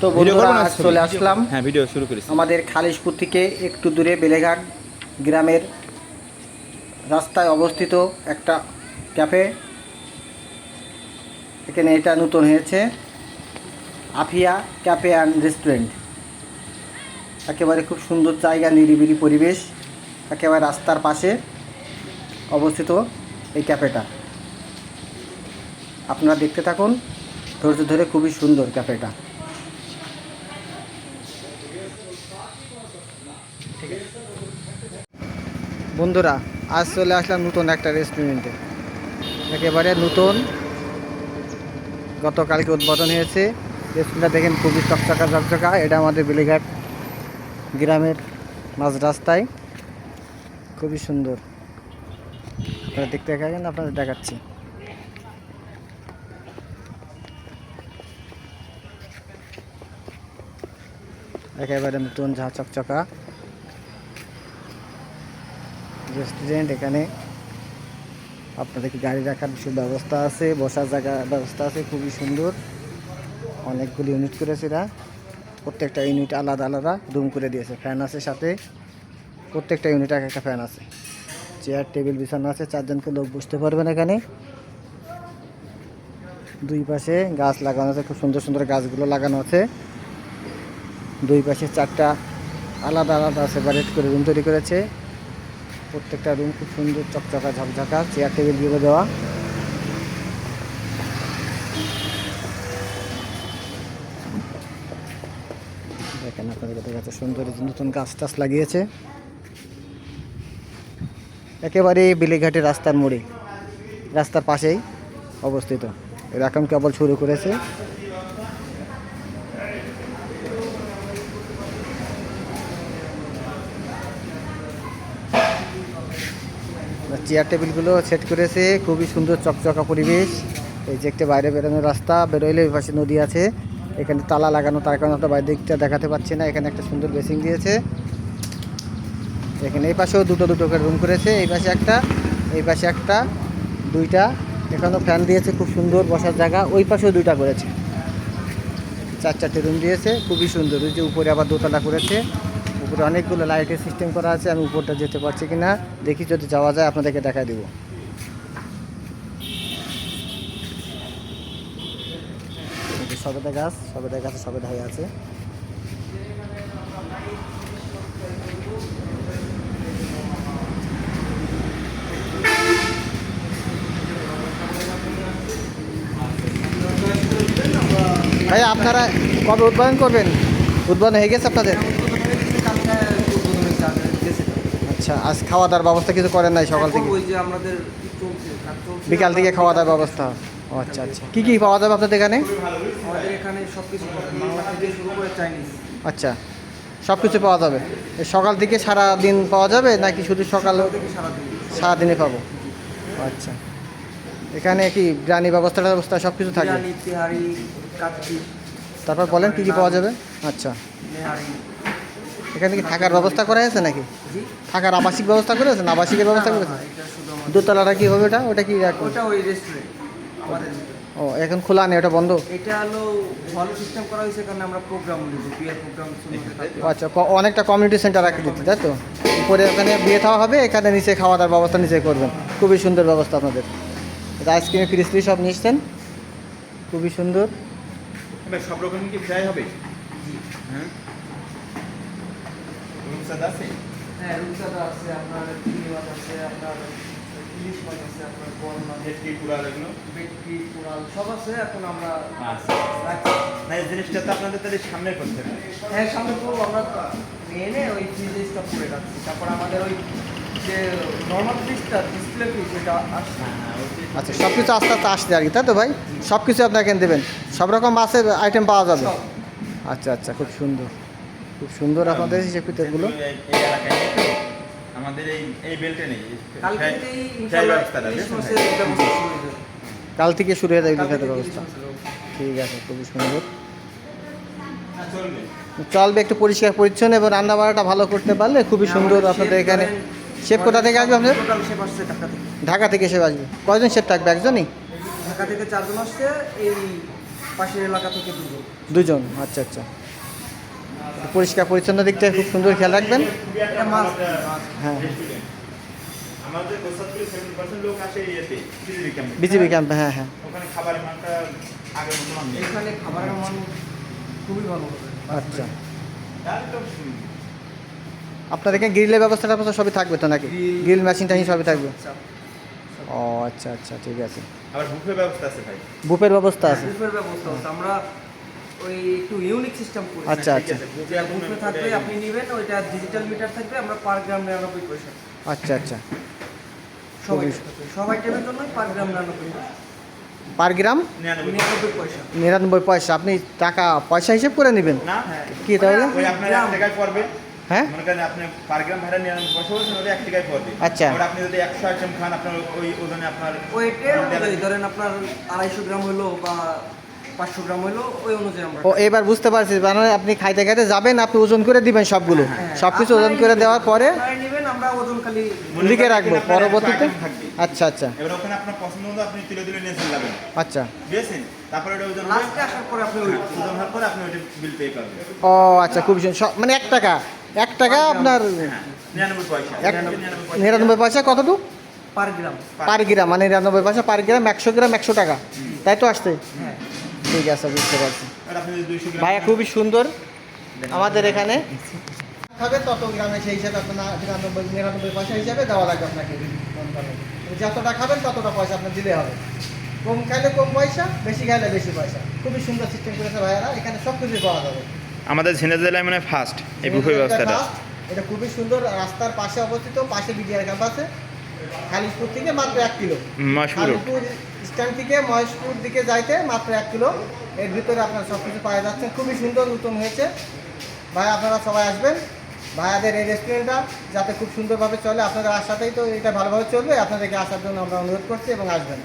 তো বন্ধুরা আজ চলে আসলাম ভিডিও শুরু করেছি আমাদের খালিশপুর থেকে একটু দূরে বেলেঘাট গ্রামের রাস্তায় অবস্থিত একটা ক্যাফে। এখানে এটা নতুন হয়েছে আফিয়া ক্যাফে অ্যান্ড রেস্টুরেন্ট। একেবারে খুব সুন্দর জায়গা, নিরিবিলি পরিবেশ, একেবারে রাস্তার পাশে অবস্থিত এই ক্যাফেটা। আপনারা দেখতে থাকুন ধৈর্য ধরে, খুবই সুন্দর ক্যাফেটা। বন্ধুরা আজ চলে আসলাম নতুন একটা রেস্টুরেন্টে, একেবারে নতুন, গতকালকে উদ্বোধন হয়েছে। রেস্টুরেন্টটা দেখেন খুবই চকচকা ঝকঝকা। এটা আমাদের বেলেঘাট গ্রামের মাঝ রাস্তায়, খুবই সুন্দর। আপনারা দেখতে থাকেন, আপনাদের দেখাচ্ছি। একেবারে নতুন ঝা চকচকা রেস্টুরেন্ট। এখানে আপনাদেরকে গাড়ি রাখার ব্যবস্থা আছে, বসার জায়গা ব্যবস্থা আছে, খুবই সুন্দর। অনেকগুলি ইউনিট করেছে এরা, প্রত্যেকটা ইউনিট আলাদা আলাদা রুম করে দিয়েছে, ফ্যান আছে সাথে, প্রত্যেকটা ইউনিট এক একটা ফ্যান আছে, চেয়ার টেবিল বিছানো আছে, 4 জনকে লোক বসতে পারবেন এখানে। দুই পাশে গাছ লাগানো আছে, খুব সুন্দর সুন্দর গাছগুলো লাগানো আছে। দুই পাশে 4টা আলাদা আলাদা সেপারেট করে রুম তৈরি করেছে। প্রত্যেকটা রুম খুব সুন্দর চকচকা ঝকঝকা, চেয়ার টেবিল দিয়ে দেওয়া। দেখেন আপনাদের কাছে সুন্দর নতুন গাছ টাছ লাগিয়েছে, একেবারে বেলেঘাটের রাস্তার মোড়ে, রাস্তার পাশেই অবস্থিত। এরা এখন কেবল শুরু করেছে। চেয়ার টেবিলগুলো সেট করেছে, খুবই সুন্দর চকচকা পরিবেশ। এই যে একটা বাইরে বেরোনোর রাস্তা, বেরোইলে ওই পাশে নদী আছে, এখানে তালা লাগানো, তার কারণে আপনার বাইরের দিকটা দেখাতে পাচ্ছি না। এখানে একটা সুন্দর বেসিং দিয়েছে। এখানে এই পাশেও দুটো দুটো করে রুম করেছে, এই পাশে একটা, এই পাশে একটা, 2টা। এখানেও ফ্যান দিয়েছে, খুব সুন্দর বসার জায়গা। ওই পাশেও 2টা করেছে, 4-4টে রুম দিয়েছে, খুবই সুন্দর। ওই যে উপরে আবার দোতলা করেছে, উপরে অনেকগুলো লাইটের সিস্টেম করা আছে। আমি উপরটা যেতে পারছি কি না দেখি, যদি যাওয়া যায় আপনাদেরকে দেখা দিব। সবেদা গাছ, সবেদা গাছে সবেদা হয়ে আছে। ভাই আপনারা কবে উদ্বোধন করবেন? উদ্বোধন হয়ে গেছে আপনাদের? আচ্ছা, আজ খাওয়া দাওয়ার ব্যবস্থা কিছু করেন নাই সকাল থেকে? বিকাল থেকে খাওয়া দাওয়ার ব্যবস্থা? ও আচ্ছা আচ্ছা। কী কী পাওয়া যাবে আপনাদের এখানে? আমাদের এখানে সব কিছু বাংলা থেকে শুরু করে চাইনিজ। আচ্ছা, সব কিছু পাওয়া যাবে। সকাল থেকে সারা দিন পাওয়া যাবে নাকি শুধু সকালে? সারাদিনে পাবো। আচ্ছা, এখানে কি বিরিয়ানি ব্যবস্থা সব কিছু থাকে? তেহারি, কাচ্চি। তারপর বলেন কী কী পাওয়া যাবে? আচ্ছা, এখানে কি থাকার ব্যবস্থা করা হয়েছে নাকি? থাকার আবাসিক ব্যবস্থা করেছেন? আবাসিকের ব্যবস্থা করেছেন? দোতলাটা কি হবে? ওটা কি? ওটা ওই রেস্টুরেন্ট আমাদের। ও, এখন খোলা নেই, ওটা বন্ধ? এটা হলো হল সিস্টেম করা হয়েছে, কারণ আমরা প্রোগ্রাম নিব, বিয়ের প্রোগ্রাম শুরু হতে। আচ্ছা, অনেকটা কমিউনিটি সেন্টার রাখতে দিতে, তাই তো? উপরে ওখানে বিয়ে খাওয়া হবে, এখানে নিচে খাওয়া দাওয়ার ব্যবস্থা নিচে করবেন। খুবই সুন্দর ব্যবস্থা আপনাদের। এটা আইসক্রিম ফ্রি সব নিচ্ছেন, খুবই সুন্দর। সব রকম কি ফ্রাই হবে? হ্যাঁ, রূপসাদা আছে। হ্যাঁ, রূপসাদা আছে, আপনার চিংড়ি মাছ আছে, আপনার ইলিশ মাছ আছে, আপনার বড় মাছ, ভেটকি কুড়াল, এগুলো ভেটকি, কোরাল সব আছে। এখন আমরা আচ্ছা না, এই জিনিসটা তো আপনাদের তাহলে সামনে করতে হবে। হ্যাঁ, সামনে তো আমরা এনে ওই ফ্রিজে স্টক করে রাখছি। তারপর আমাদের ওই যে নর্মাল ফ্রিজটা, ডিসপ্লে ফ্রিজ, এটা আসছে। আচ্ছা, সব কিছু আস্তে আস্তে আসছে আর কি, তাই তো ভাই? সব কিছু আপনাকে দেবেন, সব রকম মাছের আইটেম পাওয়া যাবে। আচ্ছা আচ্ছা, খুব সুন্দর, খুব সুন্দর আপনাদের হিসেব কিতাবগুলো। এই এলাকায় নেই তো, আমাদের এই বেল্টে নেই। কালকে থেকেই ইনশাআল্লাহ ইলিশ মাছের ব্যবস্থা শুরু হয়ে যাবে। কাল থেকে শুরু হয়ে যাবে কাল ইলিশের থেকে ইলিশ ব্যবস্থা? মাছের ব্যবস্থা। ঠিক আছে, খুবই সুন্দর। চলবে। চলবে, একটু পরিষ্কার পরিচ্ছন্ন এবং রান্না বান্নাটা ভালো করতে পারলে খুবই সুন্দর। আপনাদের এখানে শেফ কোথা থেকে আসবে আপনাদের? টোটাল শেফ আসছে ঢাকা থেকে। ঢাকা থেকে শেফ আসবে? কয়জন শেফ থাকবে? একজনই? ঢাকা থেকে 4 জন আসছে। এই পাশের এলাকা থেকে দুজন। দুজন, আচ্ছা আচ্ছা। পরিষ্কার পরিচ্ছন্ন দিকটা খুব সুন্দর খেয়াল রাখবেন। খুবই একটা এটা মাছ, ভালো একটা মাছ। হ্যাঁ। রেস্টুরেন্ট। আমাদের 75% লোক আসে ইয়েতে বিজিবি ক্যাম্পে। বিজিবি ক্যাম্পে, হ্যাঁ হ্যাঁ। ওখানে খাবারের মানটা আগের মতো মান নেই। এখানে খাবারের মান খুবই ভালো হবে। আচ্ছা, তার তো আপনার এখানে গ্রিলের ব্যবস্থাটা আপনার সবই থাকবে তো নাকি? গ্রিল মেশিন টাশিন সবই থাকবে? আচ্ছা। ও আচ্ছা আচ্ছা, ঠিক আছে। আবার বুফে ব্যবস্থা আছে ভাই। বুফের ব্যবস্থা আছে? বুফের ব্যবস্থা আছে। আমরা ওই একটু ইউনিক সিস্টেম করি। আচ্ছা ঠিক আচ্ছা আছে, বুফে যে আপনি বুফে থাকবে আপনি নেবেন, ওইটা ডিজিটাল মিটার থাকবে, আমরা পার গ্রাম 99 পয়সা। আচ্ছা আচ্ছা। সব আইটেমের জন্য পার গ্রাম 99 পয়সা। পার গ্রাম 99 পয়সা। 99 পয়সা। আপনি টাকা পয়সা হিসেব করে নেবেন না হ্যাঁ। কি তাহলে? ওই আপনার 1 টাকায় পড়বে। হ্যাঁ মনে করেন আপনি পার গ্রাম ভাড়া 99 পয়সা বলছেন, ওটা 1 টাকায় পড়বে। আচ্ছা। ওটা আপনি যদি 100 আইটেম খান, আপনার ওই ওজনে আপনার ওয়েটের অনুযায়ী ধরেন আপনার 250 গ্রাম হলো বা 500 গ্রাম হলো, ওই অনুযায়ী আমরা। ও এবার বুঝতে পারছি, মানে আপনি খাইতে খাইতে যাবেন, আপনি ওজন করে দিবেন সবগুলো, হ্যাঁ, সব কিছু ওজন করে দেওয়ার পরে আপনারা নেবেন, আমরা ওজন খালি মনে লিখে করেন রাখবো এখানে আপনার 100 পরবর্তীতে। item থাকবে। আচ্ছা আচ্ছা এবার ওখানে আপনার পছন্দ মতো আপনি তুলে তুলে নিয়ে চলে যাবেন। আচ্ছা। বুঝেছেন? তারপরে ওটা ওজন হবে। লাস্টে আসার পরে আপনি ওই ওজন হওয়ার পরে আপনি ওটা বিল পে করবেন। ও আচ্ছা, খুব সুন্দর। মানে 1 টাকা, 1 টাকা আপনার হ্যাঁ, 99 পয়সা। 99 পয়সা কতটুকু পার গ্রাম। পার গ্রাম, মানে 99 পয়সা পার গ্রাম, 100 গ্রাম 100 টাকা, তাই তো আসছে? হ্যাঁ। ঠিক আছে, বুঝতে পারছি। আর আপনি যদি 200 গ্রাম ভাইয়া খুবই সুন্দর। আমাদের এখানে খাবে তত গ্রামে সেই হিসাবে আপনার 99 পয়সা হিসাবে দেওয়া লাগবে আপনাকে। যতটা খাবেন ততটা পয়সা আপনার দিলে হবে। কম খাইলে কম পয়সা, বেশি খাইলে বেশি পয়সা। খুবই সুন্দর সিস্টেম করেছে ভাইয়ারা, এখানে সব কিছুই পাওয়া যাবে। আমাদের ঝিনাইদহ জেলায় মানে ফার্স্ট এই বুফে ব্যবস্থাটা। এটা খুবই সুন্দর, রাস্তার পাশে অবস্থিত, পাশে বিডিআর ক্যাম্প আছে। খালিশপুর থেকে মাত্র 1 কিলো। মাশরুম খালিশপুর স্ট্যান্ড থেকে মহেশপুর দিকে যাইতে মাত্র 1 কিলো। এর ভিতরে আপনার সব কিছু পাওয়া যাচ্ছে, খুবই সুন্দর, নতুন হয়েছে। ভাই আপনারা সবাই আসবেন, ভাইয়াদের এই রেস্টুরেন্টটা যাতে খুব সুন্দরভাবে চলে, আপনাদের আসাতেই তো এটা ভালোভাবে চলবে। আপনাদেরকে আসার জন্য আমরা অনুরোধ করছি এবং আসবেন।